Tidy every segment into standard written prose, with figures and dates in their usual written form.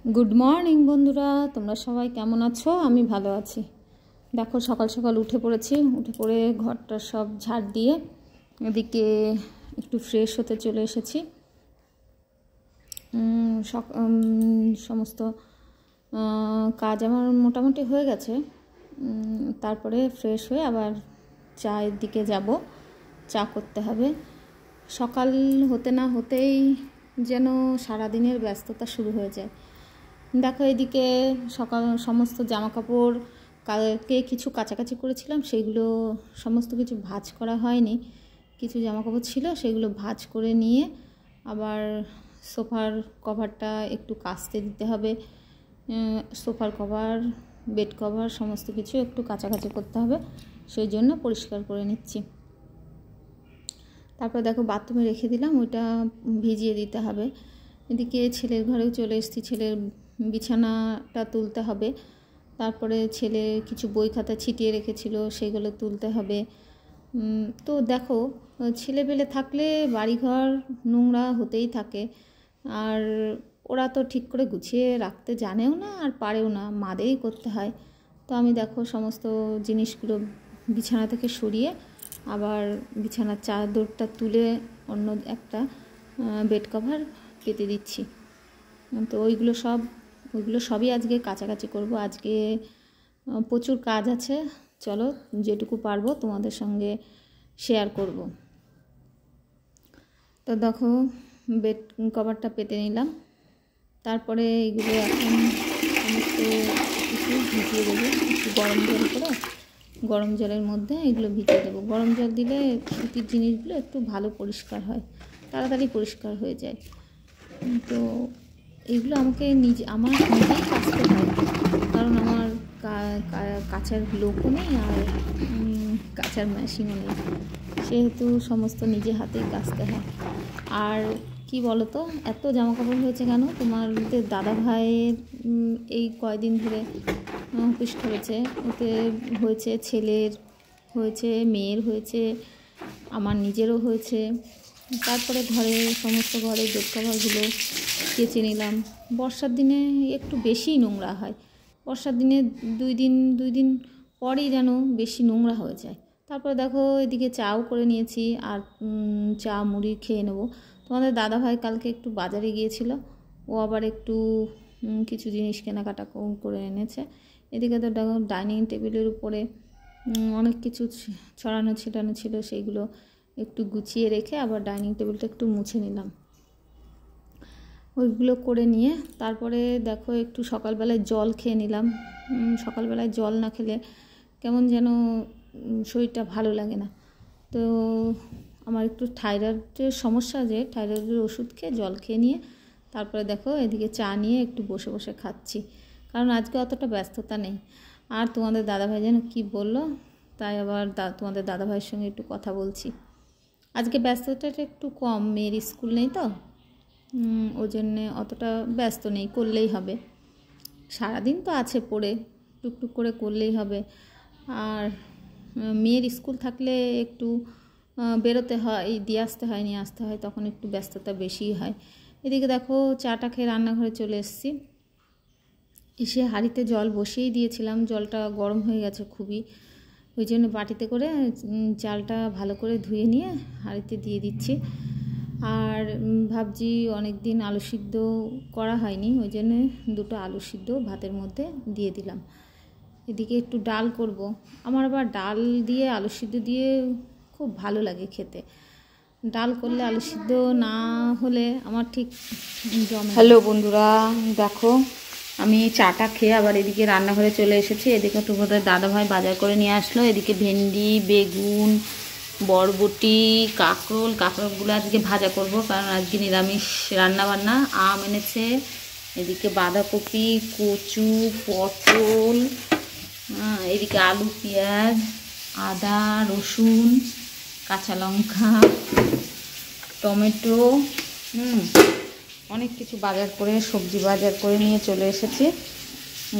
Good morning বন্ধুরা, তোমরা সবাই কেমন আছো? আমি ভালো আছি। দেখো সকাল সকাল উঠে পড়েছি, উঠে পড়ে ঘরটা সব ঝাড় দিয়ে এদিকে একটু ফ্রেশ হতে চলে এসেছি। সমস্ত কাজ আমার মোটামুটি হয়ে গেছে। তারপরে ফ্রেশ হয়ে আবার চায়ের দিকে যাব, চা করতে হবে। সকাল হতে না হতেই যেন সারাদিনের ব্যস্ততা শুরু হয়ে যায়। দেখো এদিকে সকাল সমস্ত জামাকাপড় কালকে কিছু কাচাকাচি করেছিলাম, সেইগুলো সমস্ত কিছু ভাঁজ করা হয়নি। কিছু জামাকাপড় ছিল, সেগুলো ভাঁজ করে নিয়ে আবার সোফার কভারটা একটু কাচতে দিতে হবে। সোফার কভার, বেড কভার সমস্ত কিছু একটু কাচাকাচি করতে হবে, সেই জন্য পরিষ্কার করে নিচ্ছি। তারপর দেখো বাথরুমে রেখে দিলাম, ওইটা ভিজিয়ে দিতে হবে। এদিকে ছেলের ঘরেও চলে এসেছি, ছেলের বিছানাটা তুলতে হবে। তারপরে ছেলে কিছু বই খাতা ছিটিয়ে রেখেছিল, সেগুলো তুলতে হবে। তো দেখো ছেলেপেলে থাকলে বাড়িঘর নোংরা হতেই থাকে, আর ওরা তো ঠিক করে গুছিয়ে রাখতে জানেও না আর পারেও না, মাদেরই করতে হয়। তো আমি দেখো সমস্ত জিনিসগুলো বিছানা থেকে সরিয়ে আবার বিছানার চাদরটা তুলে অন্য একটা বেড কভার পেতে দিচ্ছি। তো ওইগুলো সবই আজকে কাছাকাছি করব। আজকে প্রচুর কাজ আছে, চলো যেটুকু পারবো তোমাদের সঙ্গে শেয়ার করব। তো দেখো বেড কভারটা পেতে নিলাম, তারপরে এগুলো এখন সমস্ত কিছু ভিজিয়ে দেবো। একটু গরম জল করে গরম জলের মধ্যে এগুলো ভিজিয়ে দেবো। গরম জল দিলে সুতির জিনিসগুলো একটু ভালো পরিষ্কার হয়, তাড়াতাড়ি পরিষ্কার হয়ে যায়। তো এইগুলো আমাকে আমার নিজেই কাচতে হয়, কারণ আমার কাচার লোকও নেই আর কাচার মেশিনও নেই, সেহেতু সমস্ত নিজে হাতেই কাচতে হয়। আর কি বলো তো, এত জামাকাপড় হয়েছে কেন? তোমাদের দাদা ভাইয়ের এই কয়দিন ধরে অফিস করেছে, ওতে হয়েছে, ছেলের হয়েছে, মেয়ের হয়েছে, আমার নিজেরও হয়েছে। তারপরে সমস্ত ঘরে বেড কভারগুলো কেচে নিলাম। বর্ষার দিনে একটু বেশিই নোংরা হয়, বর্ষার দিনে দুই দিন পরেই যেন বেশি নোংরা হয়ে যায়। তারপরে দেখো এদিকে চাও করে নিয়েছি, আর চা মুড়ি খেয়ে নেবো। তোমাদের দাদাভাই কালকে একটু বাজারে গিয়েছিল, ও আবার একটু কিছু জিনিস কেনাকাটা করে এনেছে। এদিকে তো দেখো ডাইনিং টেবিলের উপরে অনেক কিছু ছড়ানো ছিটানো ছিল, সেইগুলো একটু গুছিয়ে রেখে আবার ডাইনিং টেবিলটা একটু মুছে নিলাম। ওইগুলো করে নিয়ে তারপরে দেখো একটু সকালবেলায় জল খেয়ে নিলাম। সকালবেলায় জল না খেলে কেমন যেন শরীরটা ভালো লাগে না। তো আমার একটু থাইরয়েডের সমস্যা, যে থাইরয়েডের ওষুধ খেয়ে জল খেয়ে নিয়ে তারপরে দেখো এদিকে চা নিয়ে একটু বসে বসে খাচ্ছি, কারণ আজকে অতটা ব্যস্ততা নেই। আর তোমাদের দাদাভাই যেন কী বললো, তাই আবার তোমাদের দাদাভাইয়ের সঙ্গে একটু কথা বলছি। আজকে ব্যস্ততাটা একটু কম, মেয়ের স্কুল নেই তো, ওই জন্যে অতটা ব্যস্ত নেই, করলেই হবে। সারাদিন তো আছে পড়ে, টুকটুক করে করলেই হবে। আর মেয়ের স্কুল থাকলে একটু বেরোতে হয়, দিয়ে আসতে হয়, নিয়ে আসতে হয়, তখন একটু ব্যস্ততা বেশিই হয়। এদিকে দেখো চাটা খেয়ে রান্নাঘরে চলে এসেছি। এসে হাঁড়িতে জল বসিয়েই দিয়েছিলাম, জলটা গরম হয়ে গেছে খুবই, ওই জন্য বাটিতে করে চালটা ভালো করে ধুয়ে নিয়ে হাঁড়িতে দিয়ে দিচ্ছি। আর ভাবছি অনেক দিন আলু সিদ্ধ করা হয়নি, ওই জন্যে দুটো আলু সিদ্ধ ভাতের মধ্যে দিয়ে দিলাম। এদিকে একটু ডাল করব। আমার আবার ডাল দিয়ে আলু সিদ্ধ দিয়ে খুব ভালো লাগে খেতে। ডাল করলে আলু সিদ্ধ না হলে আমার ঠিক জমে। হ্যালো বন্ধুরা, দেখো আমি চাটা খেয়ে আবার এদিকে রান্নাঘরে চলে এসেছি। এদিকে তোমাদের দাদাভাই বাজার করে নিয়ে আসলো। এদিকে ভেন্ডি, বেগুন, বরবটি, কাঁকরোলগুলো আজকে ভাজা করব, কারণ আজকে নিরামিষ রান্নাবান্না। আম এনেছে, এদিকে বাঁধাকপি, কচু, পটল, এদিকে আলু, পেঁয়াজ, আদা, রসুন, কাঁচা লঙ্কা, টমেটো, অনেক কিছু বাজার করে, সবজি বাজার করে নিয়ে চলে এসেছি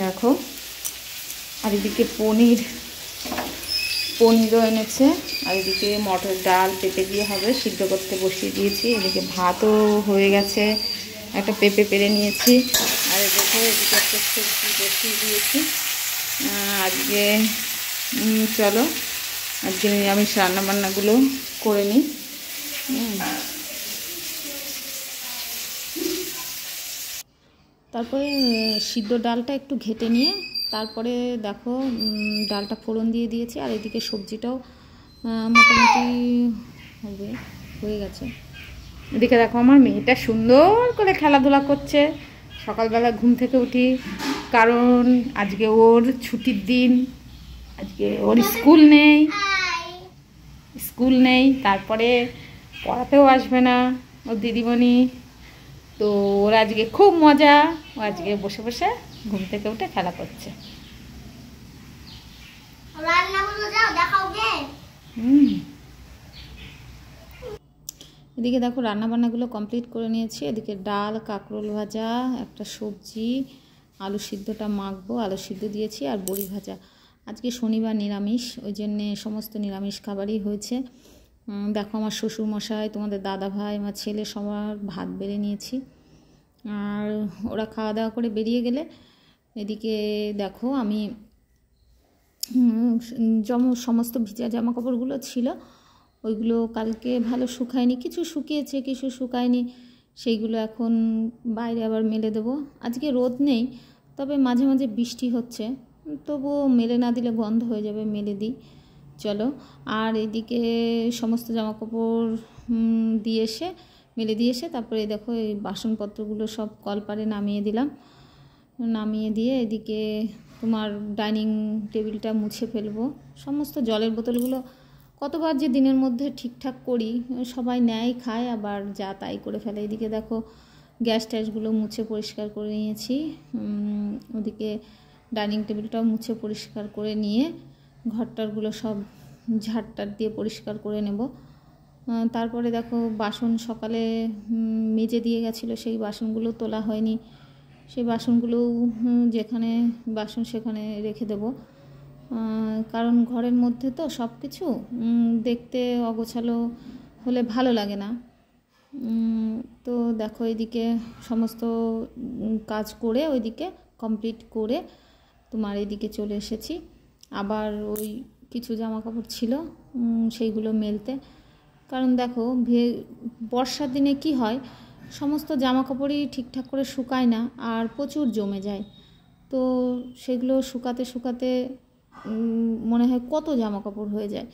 দেখো। আর এদিকে পনিরও এনেছে, আর এদিকে মটর ডাল পেঁপে দিয়ে হবে, সিদ্ধ করতে বসিয়ে দিয়েছি। এদিকে ভাতও হয়ে গেছে, একটা পেঁপে পেরে নিয়েছি। আর দেখো এদিকে একটা সবজি বসিয়ে দিয়েছি। আজকে চলো আজকে নিরামিষ রান্নাবান্নাগুলো করে নিই। তারপরে সিদ্ধ ডালটা একটু ঘেটে নিয়ে তারপরে দেখো ডালটা ফোড়ন দিয়ে দিয়েছি, আর এদিকে সবজিটাও মোটামুটি হয়ে গেছে। এদিকে দেখো আমার মেয়েটা সুন্দর করে খেলাধুলা করছে। সকালবেলা ঘুম থেকে উঠি, কারণ আজকে ওর ছুটির দিন, আজকে ওর স্কুল নেই, তারপরে পড়াতেও আসবে না ওর দিদিমণি, তো ওর আজকে খুব মজা। ও আজকে বসে বসে ঘুম থেকে উঠে খেলা করছে। এদিকে দেখো রান্নাবান্নাগুলো কমপ্লিট করে নিয়েছি। এদিকে ডাল, কাঁকরোল ভাজা, একটা সবজি, আলু সিদ্ধটা মাখবো, আলু সিদ্ধ দিয়েছি, আর বড়ি ভাজা। আজকে শনিবার নিরামিষ, ওই জন্যে সমস্ত নিরামিষ খাবারই হয়েছে। দেখো আমার শ্বশুরমশাই, তোমাদের দাদা ভাই, আমার ছেলে সবার ভাত বেড়ে নিয়েছি, আর ওরা খাওয়া দাওয়া করে বেরিয়ে গেলে এদিকে দেখো আমি সমস্ত ভিজা জামা কাপড়গুলো ছিল ওইগুলো কালকে ভালো শুকায়নি, কিছু শুকিয়েছে কিছু শুকায়নি, সেইগুলো এখন বাইরে আবার মেলে দেবো। আজকে রোদ নেই, তবে মাঝে মাঝে বৃষ্টি হচ্ছে, তবুও মেলে না দিলে গন্ধ হয়ে যাবে, মেলে দিই চলো। আর এদিকে সমস্ত জামাকাপড় মেলে দিয়ে এসে তারপরে দেখো এই বাসনপত্রগুলো সব কলপারে নামিয়ে দিলাম। নামিয়ে দিয়ে এদিকে তোমার ডাইনিং টেবিলটা মুছে ফেলবো। সমস্ত জলের বোতলগুলো কতবার যে দিনের মধ্যে ঠিকঠাক করি, সবাই নেয় খায় আবার যা তাই করে ফেলে। এদিকে দেখো গ্যাস ট্যাসগুলো মুছে পরিষ্কার করে নিয়েছি, ওদিকে ডাইনিং টেবিলটাও মুছে পরিষ্কার করে নিয়ে ঘরটারগুলো সব ঝাড়টার দিয়ে পরিষ্কার করে নেব। তারপরে দেখো বাসন সকালে মেজে দিয়ে গেছিলো, সেই বাসনগুলো তোলা হয়নি, সেই বাসনগুলো যেখানে বাসন সেখানে রেখে দেব, কারণ ঘরের মধ্যে তো সব কিছু দেখতে অগোছালো হলে ভালো লাগে না। তো দেখো এদিকে সমস্ত কাজ করে ওইদিকে কমপ্লিট করে তোমার এদিকে চলে এসেছি। আবার ওই কিছু জামা কাপড় ছিল সেইগুলো মেলতে, কারণ দেখো বর্ষার দিনে কি হয়, সমস্ত জামা কাপড়ই ঠিকঠাক করে শুকায় না আর প্রচুর জমে যায়, তো সেগুলো শুকাতে শুকাতে মনে হয় কত জামা কাপড় হয়ে যায়।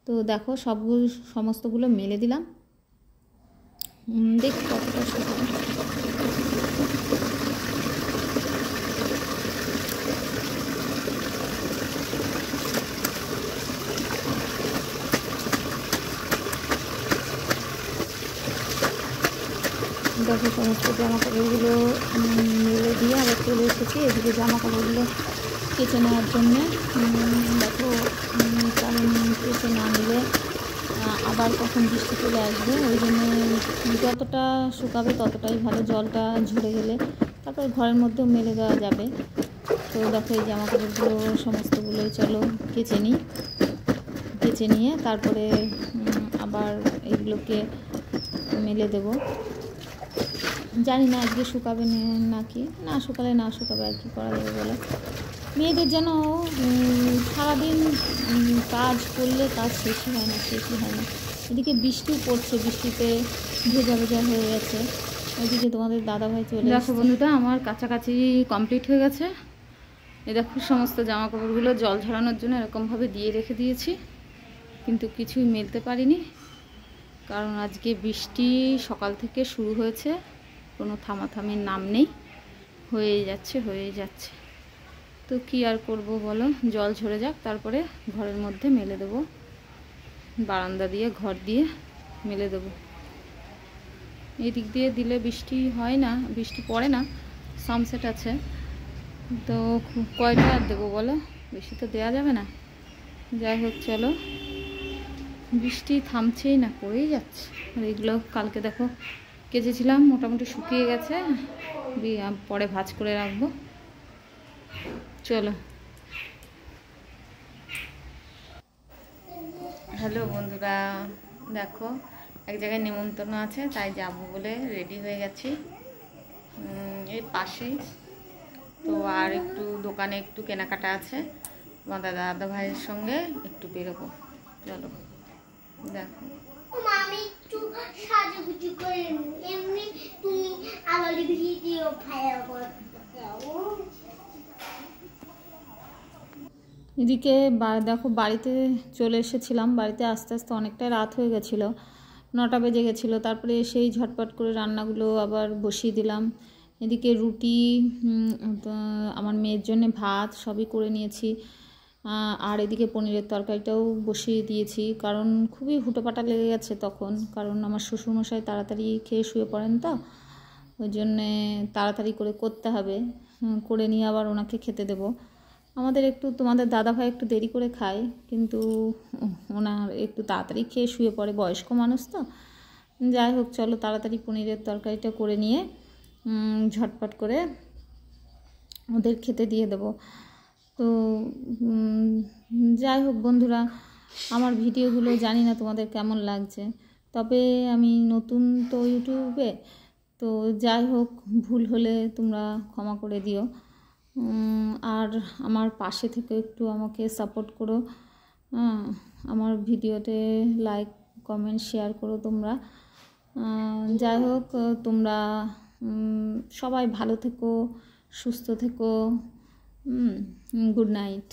তো দেখো সমস্তগুলো মেলে দিলাম, দেখি কতটা শুকায়। দেখো সমস্ত জামা কাপড়গুলো মেলে দিয়ে আবার চলে এসেছি এদিকে জামা কাপড়গুলো কেচে নেওয়ার জন্যে। দেখো কারণ কেচে না নিলে আবার কখন বৃষ্টি চলে আসবে, ওই জন্য যতটা শুকাবে ততটাই ভালো, জলটা ঝরে গেলে তারপর ঘরের মধ্যেও মেলে দেওয়া যাবে। তো দেখো এই জামা কাপড়গুলো সমস্তগুলোই চলো কেচে নিই, কেচে নিয়ে তারপরে আবার এগুলোকে মেলে দেব। জানি না আজকে শুকাবে নাকি না, শুকালে না শুকাবে, আর কি করা যাবে বলো। মেয়েদের যেন সারাদিন কাজ করলে কাজ শেষই হয় না। এদিকে বৃষ্টিও পড়ছে, বৃষ্টিতে ভেজা ভেজা হয়ে গেছে। ওইদিকে তোমাদের দাদাভাই চলে এসেছে। দেখো বন্ধুরা আমার কাছাকাছি কমপ্লিট হয়ে গেছে। এই দেখো সমস্ত জামা কাপড়গুলো জল ঝরানোর জন্য এরকমভাবে দিয়ে রেখে দিয়েছি, কিন্তু কিছুই মেলতে পারিনি, কারণ আজকে বৃষ্টি সকাল থেকে শুরু হয়েছে, কোনো থামাথামির নাম নেই, হয়ে যাচ্ছে। তো কি আর করব বলো, জল ঝরে যাক, তারপরে ঘরের মধ্যে মেলে দেব, বারান্দা দিয়ে ঘর দিয়ে মেলে দেব। এই দিক দিয়ে দিলে বৃষ্টি হয় না, বৃষ্টি পড়ে না, সানসেট আছে, তো কয়টা আর দেবো বলো, বেশি তো দেওয়া যাবে না। যাই হোক চলো, বৃষ্টি থামছেই না, পড়েই যাচ্ছে। আর এগুলো কালকে দেখো কেচেছিলাম, মোটামুটি শুকিয়ে গেছে, পরে ভাঁজ করে রাখবো। চলো। হ্যালো বন্ধুরা, দেখো এক জায়গায় নিমন্ত্রণ আছে, তাই যাবো বলে রেডি হয়ে গেছি। এই পাশেই তো আর একটু দোকানে একটু কেনাকাটা আছে, তোমাদের দাদা ভাইয়ের সঙ্গে একটু বেরোবো। চলো দেখো। আমি একটু সাজুগুজু করে এমনি তুমি আমার ভিডিও ভাইরাল করতে দাও। এদিকে দেখো বাড়িতে চলে এসেছিলাম, বাড়িতে আস্তে আস্তে অনেকটাই রাত হয়ে গেছিলো, 9টা বেজে গেছিলো। তারপরে সেই ঝটপট করে রান্নাগুলো আবার বসিয়ে দিলাম। এদিকে রুটি, আমার মেয়ের জন্য ভাত সবই করে নিয়েছি, আর এদিকে পনিরের তরকারিটাও বসিয়ে দিয়েছি, কারণ খুবই হুটোপাটা লেগে গেছে তখন, কারণ আমার শ্বশুরমশাই তাড়াতাড়ি খেয়ে শুয়ে পড়েন, তো ওই জন্যে তাড়াতাড়ি করে করতে হবে, করে নিয়ে আবার ওনাকে খেতে দেবো। আমাদের একটু, তোমাদের দাদাভাই একটু দেরি করে খায়, কিন্তু ওনার একটু তাড়াতাড়ি খেয়ে শুয়ে পড়ে, বয়স্ক মানুষ তো। যাই হোক, চলো তাড়াতাড়ি পনিরের তরকারিটা করে নিয়ে ঝটপট করে ওদের খেতে দিয়ে দেবো। তো যাই হোক বন্ধুরা, আমার ভিডিওগুলো জানি না তোমাদের কেমন লাগছে, তবে আমি নতুন তো ইউটিউবে, তো যাই হোক ভুল হলে তোমরা ক্ষমা করে দিও, আর আমার পাশে থেকে একটু আমাকে সাপোর্ট করো, আমার ভিডিওতে লাইক কমেন্ট শেয়ার করো তোমরা। যাই হোক, তোমরা সবাই ভালো থেকো, সুস্থ থেকো, গুড নাইট।